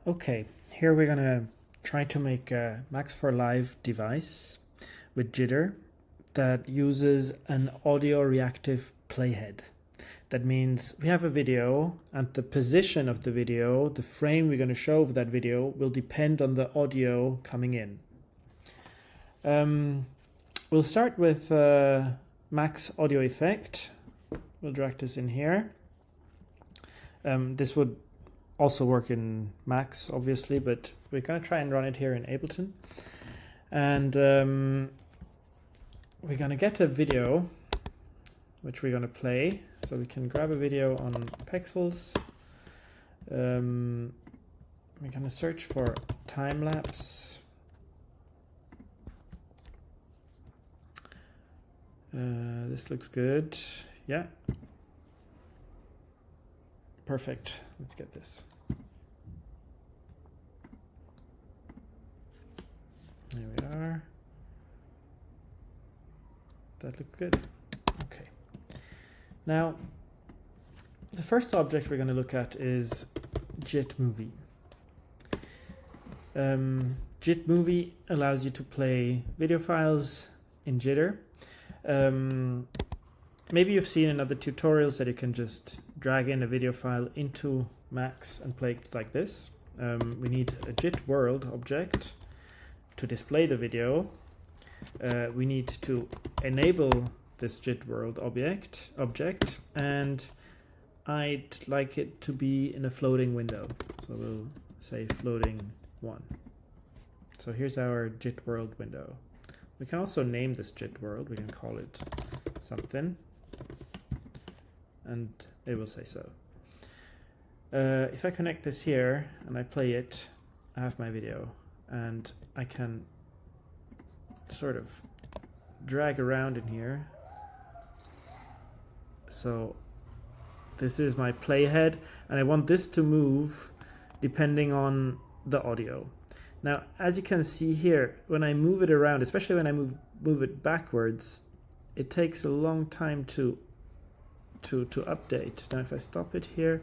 Okay, here we're gonna try to make a Max for Live device with jitter that uses an audio reactive playhead. That means we have a video and the position of the video, the frame we're going to show of that video, will depend on the audio coming in. We'll start with Max audio effect. We'll drag this in here. This would also work in Max, obviously, but we're going to try and run it here in Ableton. And we're going to get a video, which we're going to play. So we can grab a video on Pexels. We're going to search for time lapse. This looks good. Yeah. Perfect. Let's get this. There we are. That looks good. Okay. Now, the first object we're going to look at is jit.movie. Jit.movie allows you to play video files in jitter. Maybe you've seen in other tutorials that you can just drag in a video file into Max and play it like this. We need a jit world object to display the video. We need to enable this jit world object, and I'd like it to be in a floating window. So we'll say floating 1. So here's our jit world window. We can also name this jit world. We can call it something, and it will say so. If I connect this here and I play it, I have my video, and I can sort of drag around in here. So this is my playhead, and I want this to move depending on the audio. Now, as you can see here, when I move it around, especially when I move it backwards, it takes a long time to update. Now, if I stop it here,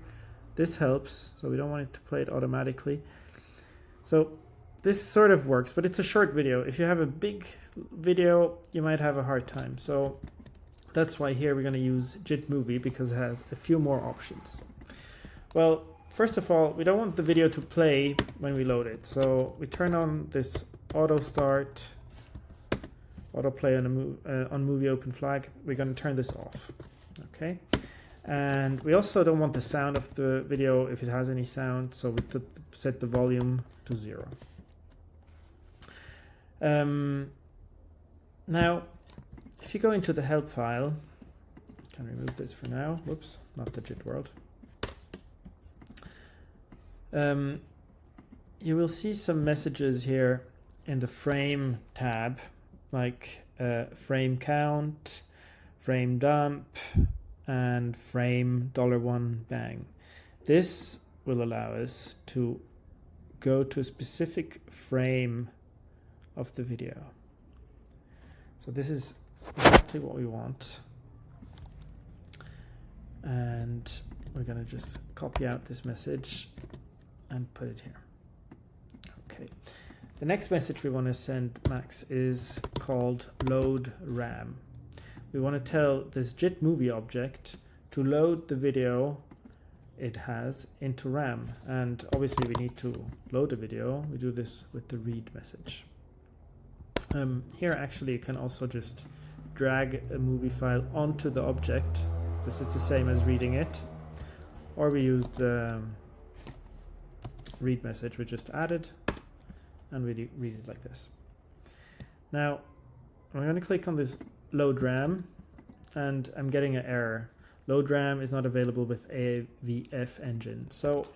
this helps. So we don't want it to play it automatically. So this sort of works, but it's a short video. If you have a big video, you might have a hard time. So that's why here we're going to use jit.movie, because it has a few more options. Well, first of all, we don't want the video to play when we load it. So we turn on this auto start, auto play on movie open flag. We're going to turn this off. Okay. And we also don't want the sound of the video if it has any sound. So we set the volume to 0. Now, if you go into the help file, I can remove this for now. Whoops, not the jit world. You will see some messages here in the frame tab, like frame count, frame dump, and frame $1 bang. This will allow us to go to a specific frame of the video. So this is exactly what we want. And we're going to just copy out this message and put it here. Okay. The next message we want to send Max is called loadram. We want to tell this jit.movie object to load the video it has into RAM. And obviously we need to load the video. We do this with the read message. Here actually you can also just drag a movie file onto the object. This is the same as reading it. Or we use the read message we just added, and we read it like this. Now I'm going to click on this loadram, and I'm getting an error. Loadram is not available with AVF engine. So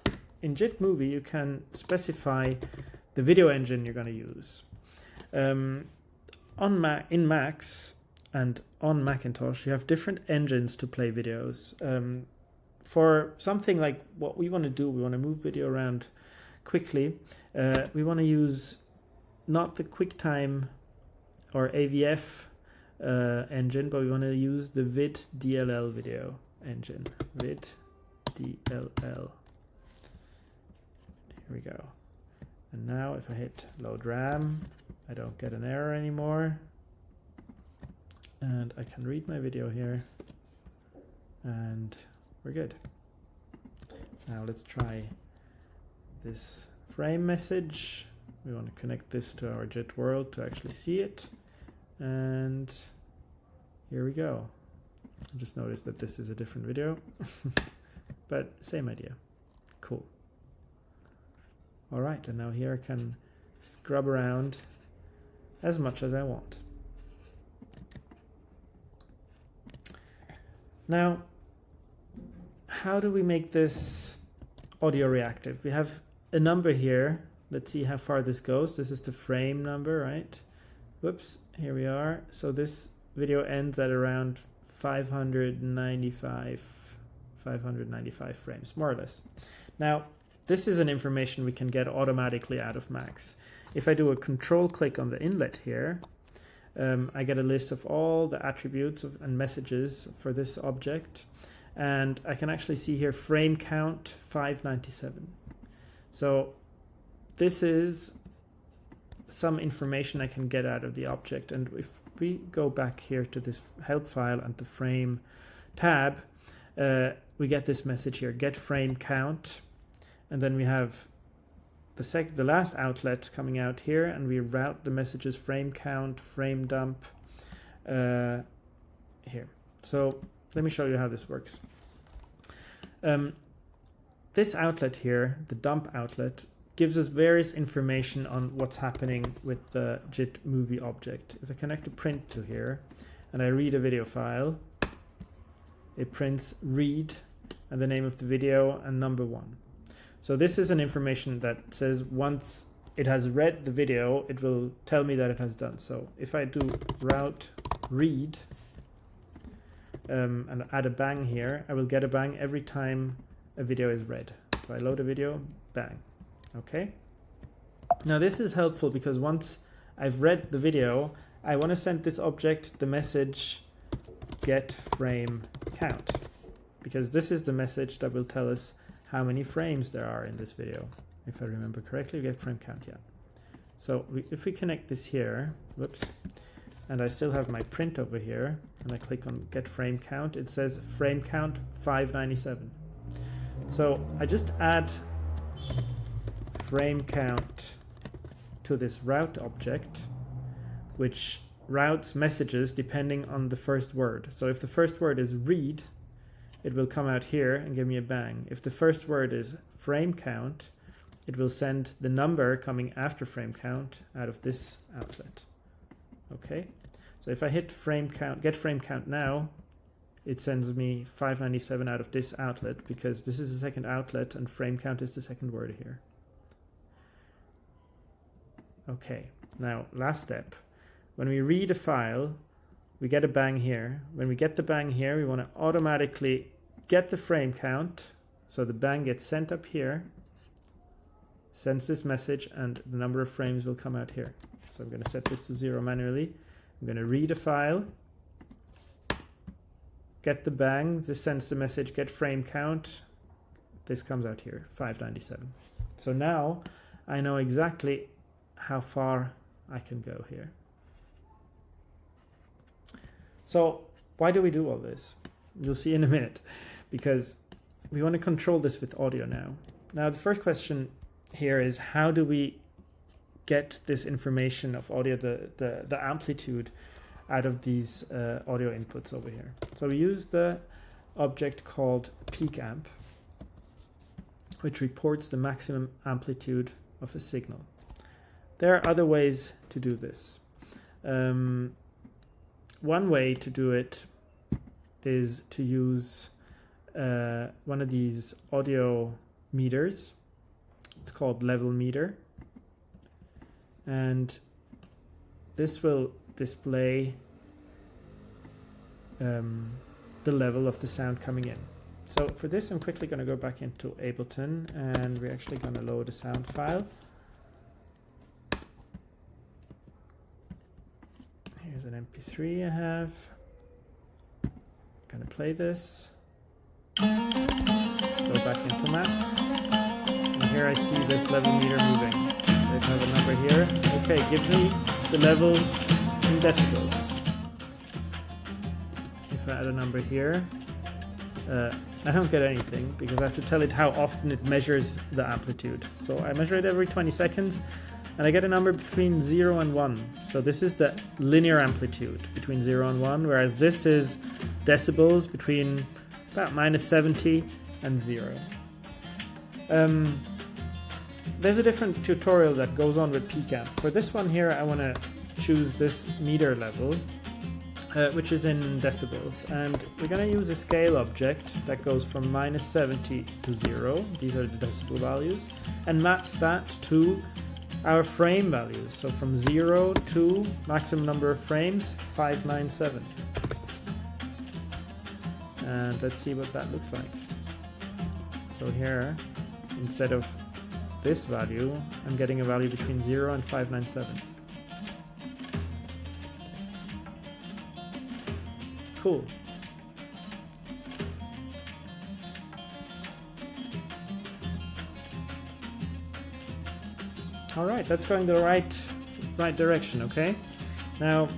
in jit.movie you can specify the video engine you're going to use. In Max and on Macintosh, you have different engines to play videos. For something like what we want to do, we want to move video around quickly. We want to use not the QuickTime or AVF engine, but we want to use the vid.dll video engine. vid.dll. Here we go. And now if I hit load RAM, I don't get an error anymore. And I can read my video here. And we're good. Now let's try this frame message. We want to connect this to our JIT world to actually see it. And here we go. I just noticed that this is a different video, but same idea. Cool. All right, and now here I can scrub around as much as I want. Now, how do we make this audio reactive? We have a number here. Let's see how far this goes. This is the frame number, right? Whoops, here we are. So this video ends at around 595 frames, more or less. Now, this is an information we can get automatically out of Max. If I do a control click on the inlet here, I get a list of all the attributes and messages for this object. And I can actually see here frame count 597. So this is some information I can get out of the object. And if we go back here to this help file and the frame tab, we get this message here, get frame count. And then we have the last outlet coming out here, and we route the messages frame count, frame dump here. So let me show you how this works. This outlet here, the dump outlet, gives us various information on what's happening with the jit.movie object. If I connect a print to here and I read a video file, it prints read and the name of the video and number 1. So this is an information that says once it has read the video, it will tell me that it has done so. If I do route read and add a bang here, I will get a bang every time a video is read. So I load a video, bang. Okay. Now this is helpful because once I've read the video, I want to send this object the message get frame count, because this is the message that will tell us how many frames there are in this video. If I remember correctly, we get frame count, yeah. So if we connect this here, whoops, and I still have my print over here, and I click on get frame count, it says frame count 597. So I just add frame count to this route object, which routes messages depending on the first word. So if the first word is read, it will come out here and give me a bang. If the first word is frame count, it will send the number coming after frame count out of this outlet. Okay, so if I hit frame count, get frame count now, it sends me 597 out of this outlet because this is the second outlet and frame count is the second word here. Okay, now last step. When we read a file, we get a bang here. When we get the bang here, we want to automatically get the frame count. So the bang gets sent up here, sends this message, and the number of frames will come out here. So I'm going to set this to 0 manually. I'm going to read a file, get the bang. This sends the message get frame count. This comes out here, 597. So now I know exactly how far I can go here. So why do we do all this? You'll see in a minute, because we want to control this with audio now. Now the first question here is, how do we get this information of audio, the amplitude out of these audio inputs over here? So we use the object called peak amp, which reports the maximum amplitude of a signal. There are other ways to do this. One way to do it is to use one of these audio meters. It's called level meter. And this will display the level of the sound coming in. So for this, I'm quickly going to go back into Ableton, and we're actually going to load a sound file. Here's an MP3 I have. I'm going to play this. Go back into Max. And here I see this level meter moving. So if I have a number here, okay, give me the level in decibels. If I add a number here, I don't get anything because I have to tell it how often it measures the amplitude. So I measure it every 20 seconds and I get a number between 0 and 1. So this is the linear amplitude between 0 and 1, whereas this is decibels between about -70 and 0. There's a different tutorial that goes on with pcamp. For this one here, I want to choose this meter level, which is in decibels, and we're going to use a scale object that goes from -70 to 0. These are the decibel values, and maps that to our frame values. So from 0 to maximum number of frames, 597. And let's see what that looks like. So here, instead of this value, I'm getting a value between 0 and 597. Cool. All right, that's going the right direction, okay? Now,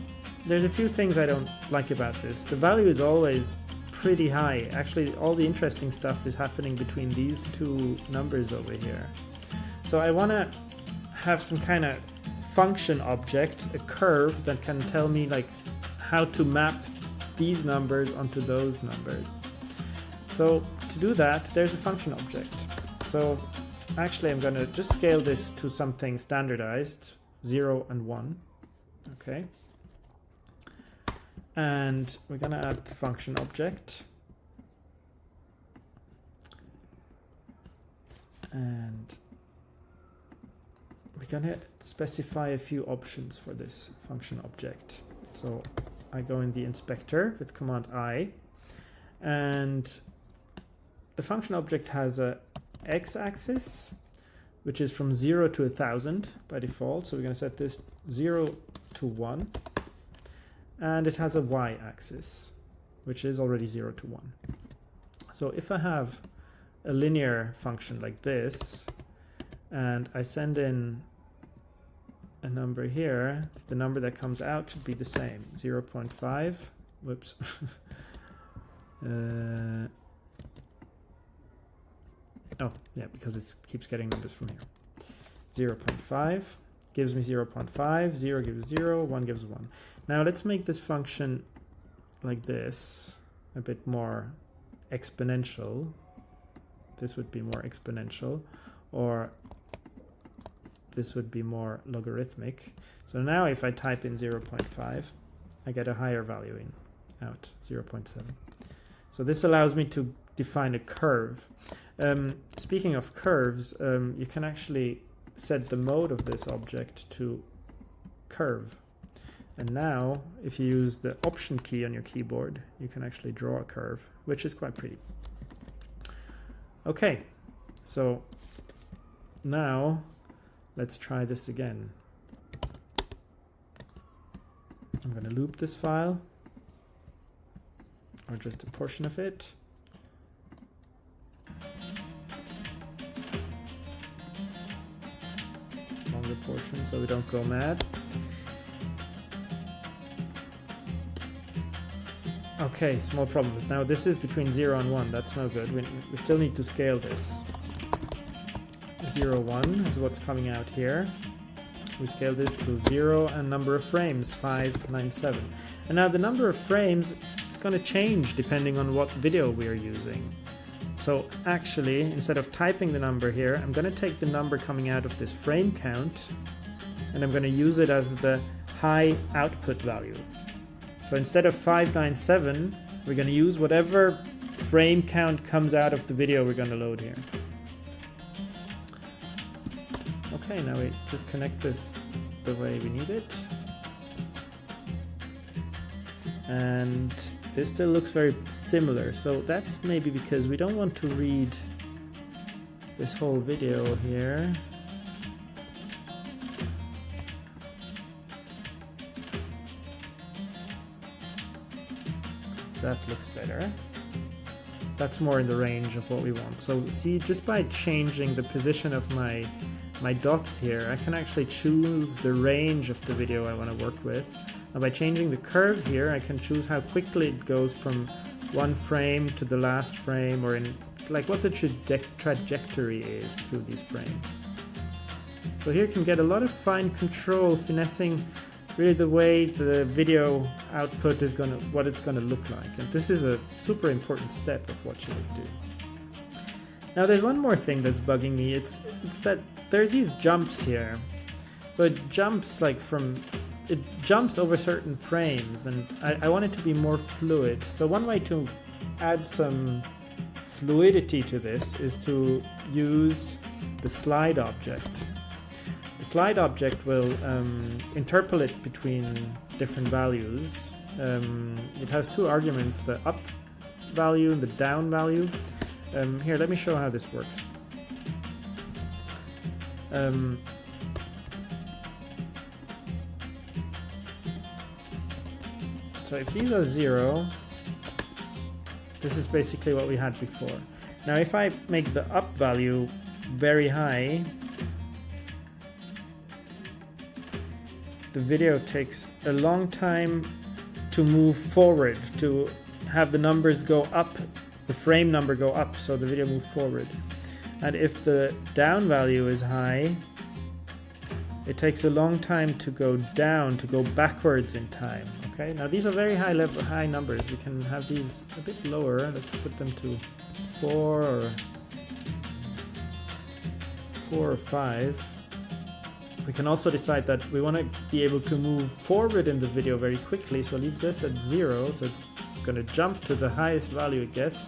there's a few things I don't like about this. The value is always pretty high. Actually, all the interesting stuff is happening between these two numbers over here. So I want to have some kind of function object, a curve that can tell me like how to map these numbers onto those numbers. So to do that, there's a function object. So actually I'm going to just scale this to something standardized, 0 and 1. Okay. And we're going to add the function object. And we're going to specify a few options for this function object. So I go in the inspector with command I, and the function object has a x-axis, which is from 0 to 1000 by default. So we're going to set this 0 to 1. And it has a y-axis, which is already 0 to 1. So if I have a linear function like this, and I send in a number here, the number that comes out should be the same, 0.5. Whoops. Oh, yeah, because it keeps getting numbers from here. 0.5 gives me 0.5, 0 gives 0, 1 gives 1. Now let's make this function like this, a bit more exponential. This would be more exponential, or this would be more logarithmic. So now if I type in 0.5, I get a higher value out, 0.7. So this allows me to define a curve. Speaking of curves, you can actually set the mode of this object to curve. And now, if you use the Option key on your keyboard, you can actually draw a curve, which is quite pretty. Okay, so now let's try this again. I'm going to loop this file, or just a portion of it. Longer portion so we don't go mad. Okay, small problems. Now this is between 0 and 1. That's no good. We still need to scale this. 0, 1 is what's coming out here. We scale this to 0 and number of frames, 597. And now the number of frames, it's going to change depending on what video we are using. So actually, instead of typing the number here, I'm going to take the number coming out of this frame count, and I'm going to use it as the high output value. So instead of 597, we're going to use whatever frame count comes out of the video we're going to load here. Okay, now we just connect this the way we need it. And this still looks very similar. So that's maybe because we don't want to read this whole video here. That looks better. that's more in the range of what we want. So see, just by changing the position of my dots here, I can actually choose the range of the video I want to work with. And by changing the curve here, I can choose how quickly it goes from one frame to the last frame, or in like what the trajectory is through these frames. So here you can get a lot of fine control, finessing really the way the video output is what it's gonna look like. And this is a super important step of what you would do. Now there's one more thing that's bugging me. It's that there are these jumps here. So it jumps over certain frames, and I want it to be more fluid. So one way to add some fluidity to this is to use the slide object. The slide object will interpolate between different values. It has two arguments, the up value and the down value. Here, let me show how this works. So if these are 0, this is basically what we had before. Now if I make the up value very high, the video takes a long time to move forward, to have the numbers go up, the frame number go up, so the video moves forward. And if the down value is high, it takes a long time to go down, to go backwards in time. Okay, now these are very high numbers. We can have these a bit lower. Let's put them to 4 or 5. We can also decide that we want to be able to move forward in the video very quickly, so leave this at 0, so it's going to jump to the highest value it gets,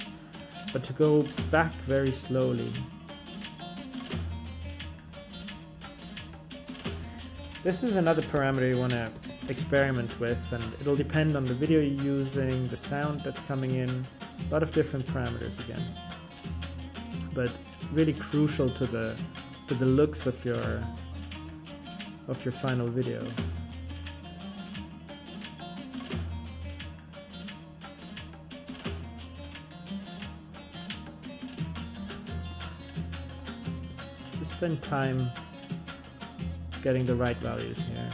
but to go back very slowly. This is another parameter you want to experiment with, and it'll depend on the video you're using, the sound that's coming in, a lot of different parameters again. But really crucial to the looks of your final video. Just spend time getting the right values here.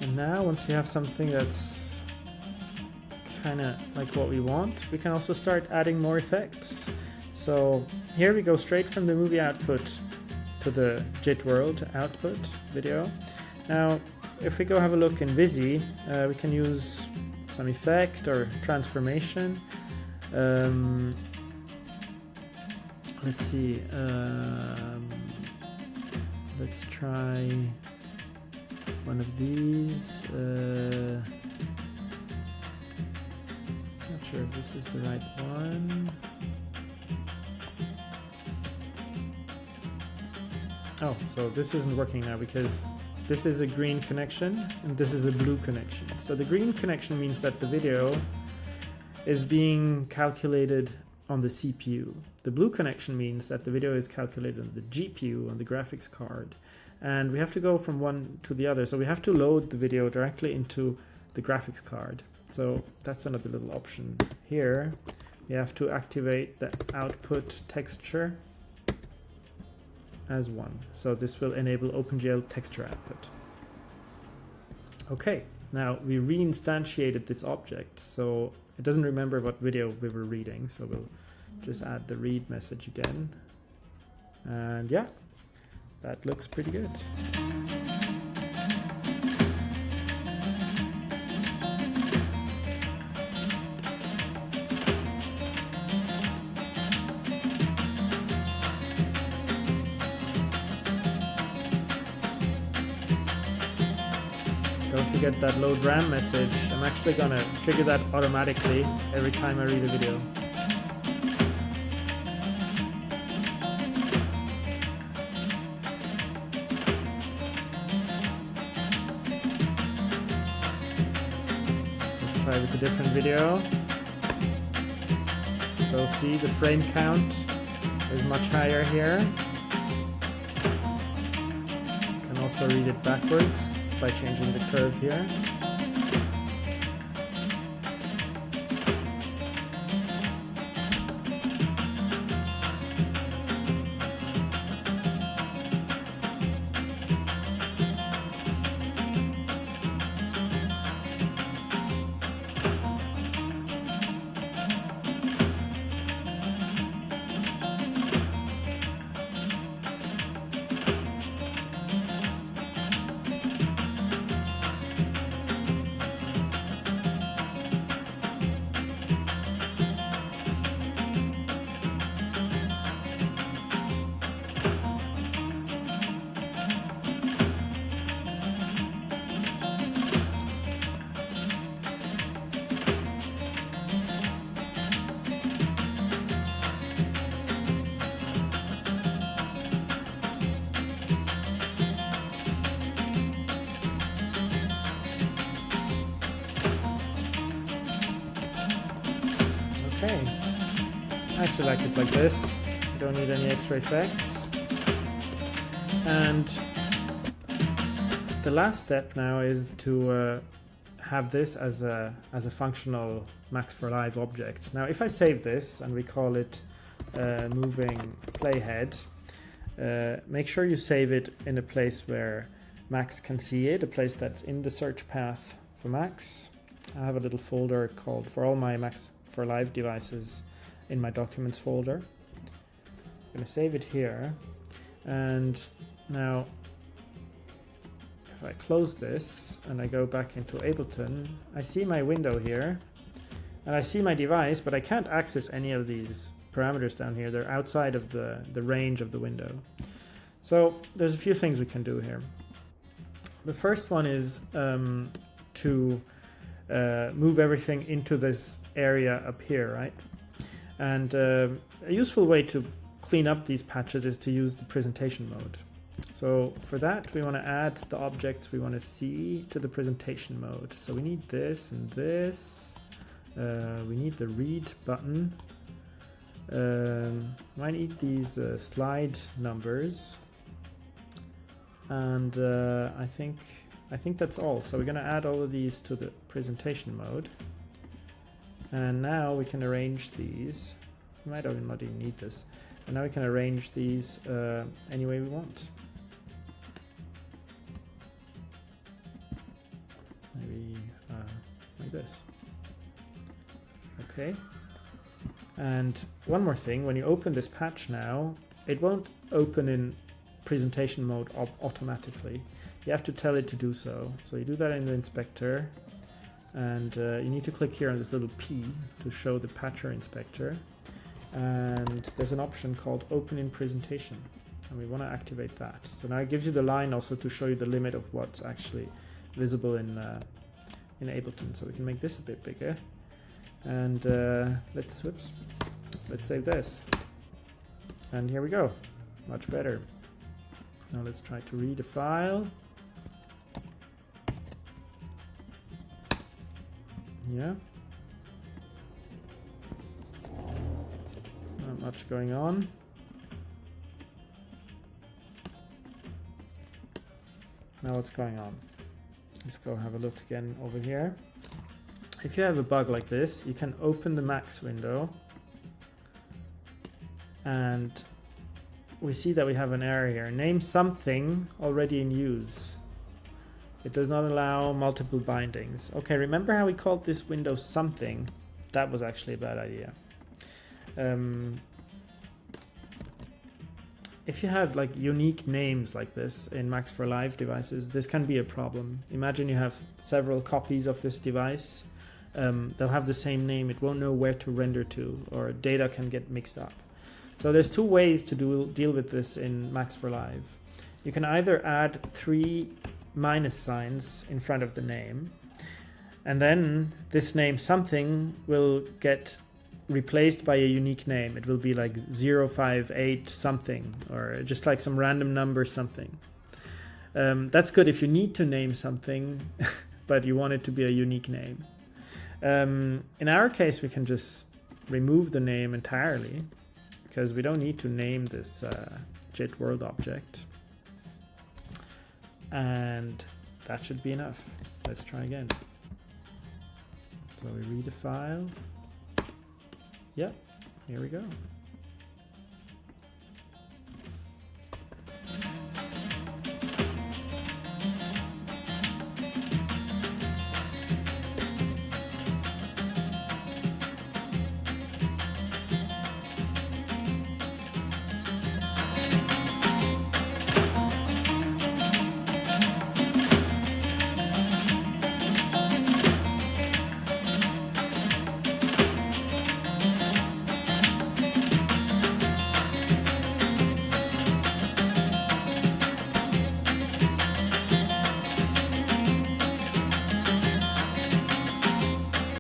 And now, once we have something that's kind of like what we want, we can also start adding more effects. So here we go straight from the movie output to the JIT world output video. Now, if we go have a look in Visi, we can use some effect or transformation. Let's see. Let's try one of these. Not sure if this is the right one. Oh, so this isn't working now because this is a green connection and this is a blue connection. So the green connection means that the video is being calculated on the CPU. The blue connection means that the video is calculated on the GPU, on the graphics card. And we have to go from one to the other. So we have to load the video directly into the graphics card. So that's another little option here. We have to activate the output texture as 1. So this will enable OpenGL texture output. Okay, now we reinstantiated this object, so it doesn't remember what video we were reading, so we'll just add the read message again. And yeah, that looks pretty good. Don't forget that loadram message. I'm actually gonna trigger that automatically every time I read a video. Let's try with a different video. So see, the frame count is much higher here. You can also read it backwards by changing the curve here. I actually like it like this. I don't need any extra effects. And the last step now is to have this as a functional max for live object. Now if I save this and we call it moving playhead, make sure you save it in a place where Max can see it, a place that's in the search path for Max. I have a little folder called for all my Max for live devices in my documents folder. I'm going to save it here, and now if I close this and I go back into Ableton, I see my window here and I see my device, but I can't access any of these parameters down here. They're outside of the range of the window. So there's a few things we can do here. The first one is to move everything into this area up here, right? And a useful way to clean up these patches is to use the presentation mode. So for that, we want to add the objects we want to see to the presentation mode. So we need this and this. We need the read button. I need these slide numbers. And I think that's all. So we're going to add all of these to the presentation mode. And now we can arrange these. We might not even need this. And now we can arrange these any way we want. Maybe like this. Okay. And one more thing, when you open this patch now, it won't open in presentation mode automatically. You have to tell it to do so. So you do that in the inspector, and you need to click here on this little P to show the patcher inspector. And there's an option called open in presentation, and we want to activate that. So now it gives you the line also to show you the limit of what's actually visible in Ableton. So we can make this a bit bigger, and let's save this, and here we go, much better. Now let's try to read a file. Yeah. Not much going on. Now what's going on? Let's go have a look again over here. If you have a bug like this, you can open the Max window, and we see that we have an error here. Name something already in use. It does not allow multiple bindings. Okay, remember how we called this window something? That was actually a bad idea. If you have like unique names like this in Max for Live devices, this can be a problem. Imagine you have several copies of this device. They'll have the same name. It won't know where to render to, or data can get mixed up. So there's two ways to deal with this in Max for Live. You can either add 3 minus signs in front of the name, and then this name something will get replaced by a unique name. It will be like 058 something, or just like some random number something. That's good if you need to name something, but you want it to be a unique name. In our case, we can just remove the name entirely, because we don't need to name this JIT world object. And that should be enough. Let's try again. So we read the file. Yep, here we go.